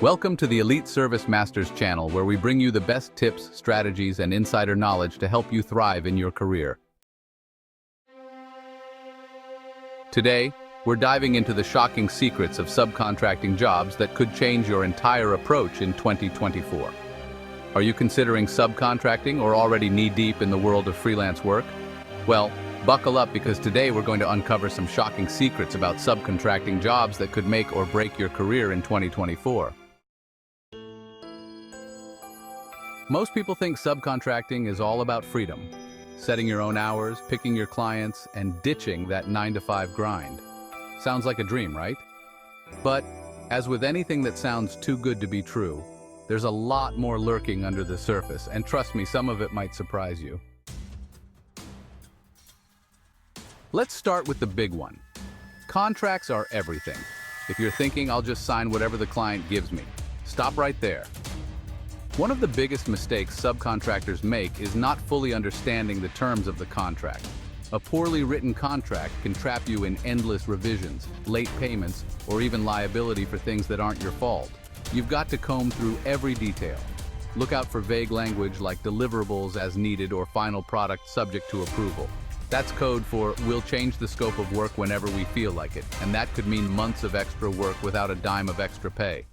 Welcome to the Elite Service Masters channel, where we bring you the best tips, strategies, and insider knowledge to help you thrive in your career. Today, we're diving into the shocking secrets of subcontracting jobs that could change your entire approach in 2024. Are you considering subcontracting or already knee-deep in the world of freelance work? Well, buckle up, because today we're going to uncover some shocking secrets about subcontracting jobs that could make or break your career in 2024. Most people think subcontracting is all about freedom, setting your own hours, picking your clients, and ditching that 9-to-5 grind. Sounds like a dream, right? But, as with anything that sounds too good to be true, there's a lot more lurking under the surface, and trust me, some of it might surprise you. Let's start with the big one. Contracts are everything. If you're thinking, I'll just sign whatever the client gives me, stop right there. One of the biggest mistakes subcontractors make is not fully understanding the terms of the contract. A poorly written contract can trap you in endless revisions, late payments, or even liability for things that aren't your fault. You've got to comb through every detail. Look out for vague language like deliverables as needed or final product subject to approval. That's code for we'll change the scope of work whenever we feel like it, and that could mean months of extra work without a dime of extra pay.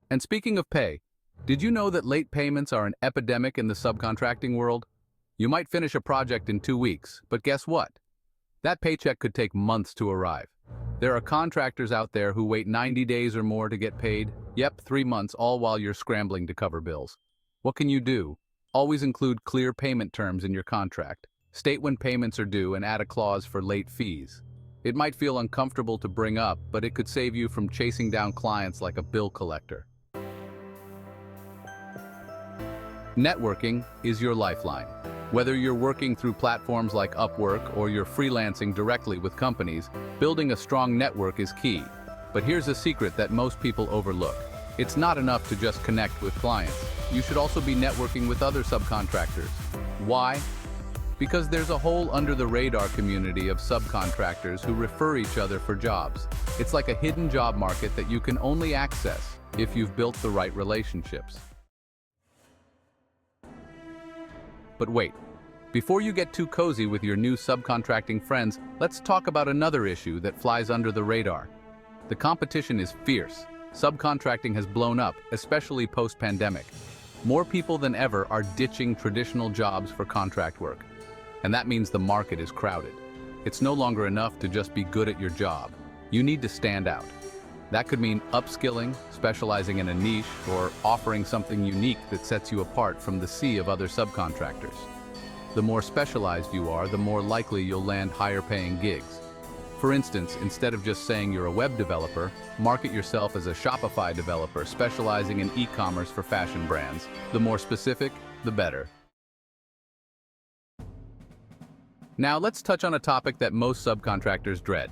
And speaking of pay, did you know that late payments are an epidemic in the subcontracting world? You might finish a project in 2 weeks, but guess what? That paycheck could take months to arrive. There are contractors out there who wait 90 days or more to get paid. Yep, 3 months, all while you're scrambling to cover bills. What can you do? Always include clear payment terms in your contract. State when payments are due and add a clause for late fees. It might feel uncomfortable to bring up, but it could save you from chasing down clients like a bill collector. Networking is your lifeline. Whether you're working through platforms like Upwork or you're freelancing directly with companies, building a strong network is key. But here's a secret that most people overlook. It's not enough to just connect with clients. You should also be networking with other subcontractors. Why? Because there's a whole under-the-radar community of subcontractors who refer each other for jobs. It's like a hidden job market that you can only access if you've built the right relationships. But wait, before you get too cozy with your new subcontracting friends, let's talk about another issue that flies under the radar. The competition is fierce. Subcontracting has blown up, especially post-pandemic. More people than ever are ditching traditional jobs for contract work. And that means the market is crowded. It's no longer enough to just be good at your job. You need to stand out. That could mean upskilling, specializing in a niche, or offering something unique that sets you apart from the sea of other subcontractors. The more specialized you are, the more likely you'll land higher-paying gigs. For instance, instead of just saying you're a web developer, market yourself as a Shopify developer specializing in e-commerce for fashion brands. The more specific, the better. Now let's touch on a topic that most subcontractors dread.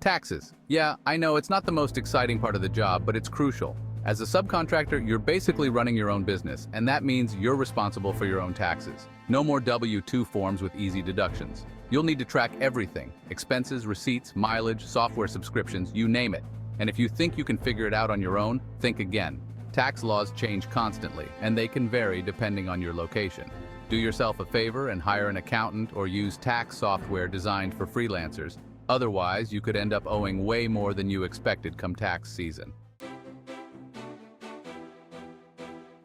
Taxes. Yeah, I know it's not the most exciting part of the job, but it's crucial. As a subcontractor, you're basically running your own business, and that means you're responsible for your own taxes. No more W-2 forms with easy deductions. You'll need to track everything: expenses, receipts, mileage, software subscriptions, you name it. And if you think you can figure it out on your own, think again. Tax laws change constantly, and they can vary depending on your location. Do yourself a favor and hire an accountant or use tax software designed for freelancers. Otherwise, you could end up owing way more than you expected come tax season.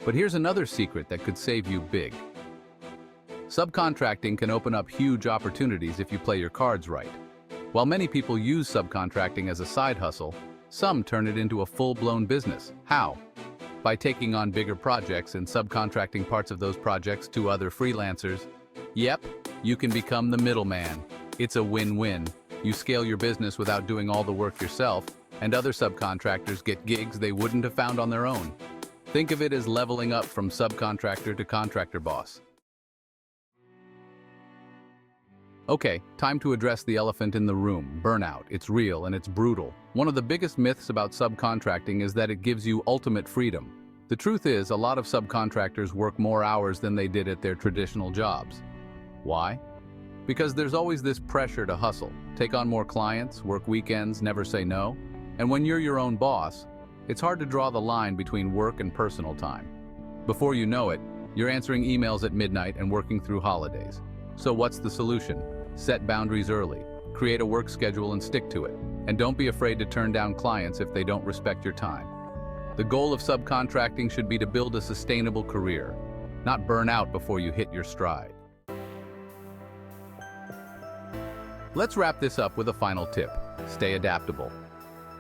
But here's another secret that could save you big. Subcontracting can open up huge opportunities if you play your cards right. While many people use subcontracting as a side hustle, some turn it into a full-blown business. How? By taking on bigger projects and subcontracting parts of those projects to other freelancers. Yep, you can become the middleman. It's a win-win. You scale your business without doing all the work yourself, and other subcontractors get gigs they wouldn't have found on their own. Think of it as leveling up from subcontractor to contractor boss. Okay, time to address the elephant in the room: burnout. It's real and it's brutal. One of the biggest myths about subcontracting is that it gives you ultimate freedom. The truth is, a lot of subcontractors work more hours than they did at their traditional jobs. Why? Because there's always this pressure to hustle, take on more clients, work weekends, never say no. And when you're your own boss, it's hard to draw the line between work and personal time. Before you know it, you're answering emails at midnight and working through holidays. So what's the solution? Set boundaries early, create a work schedule and stick to it. And don't be afraid to turn down clients if they don't respect your time. The goal of subcontracting should be to build a sustainable career, not burn out before you hit your stride. Let's wrap this up with a final tip: stay adaptable.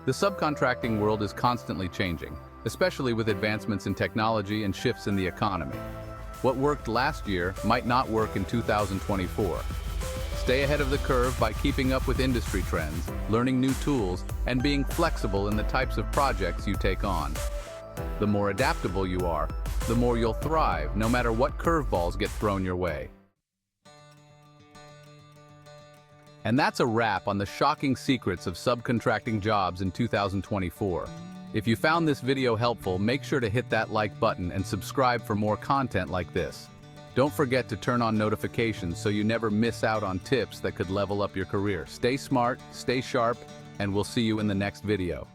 The subcontracting world is constantly changing, especially with advancements in technology and shifts in the economy. What worked last year might not work in 2024. Stay ahead of the curve by keeping up with industry trends, learning new tools, and being flexible in the types of projects you take on. The more adaptable you are, the more you'll thrive, no matter what curveballs get thrown your way. And that's a wrap on the shocking secrets of subcontracting jobs in 2024. If you found this video helpful, make sure to hit that like button and subscribe for more content like this. Don't forget to turn on notifications so you never miss out on tips that could level up your career. Stay smart, stay sharp, and we'll see you in the next video.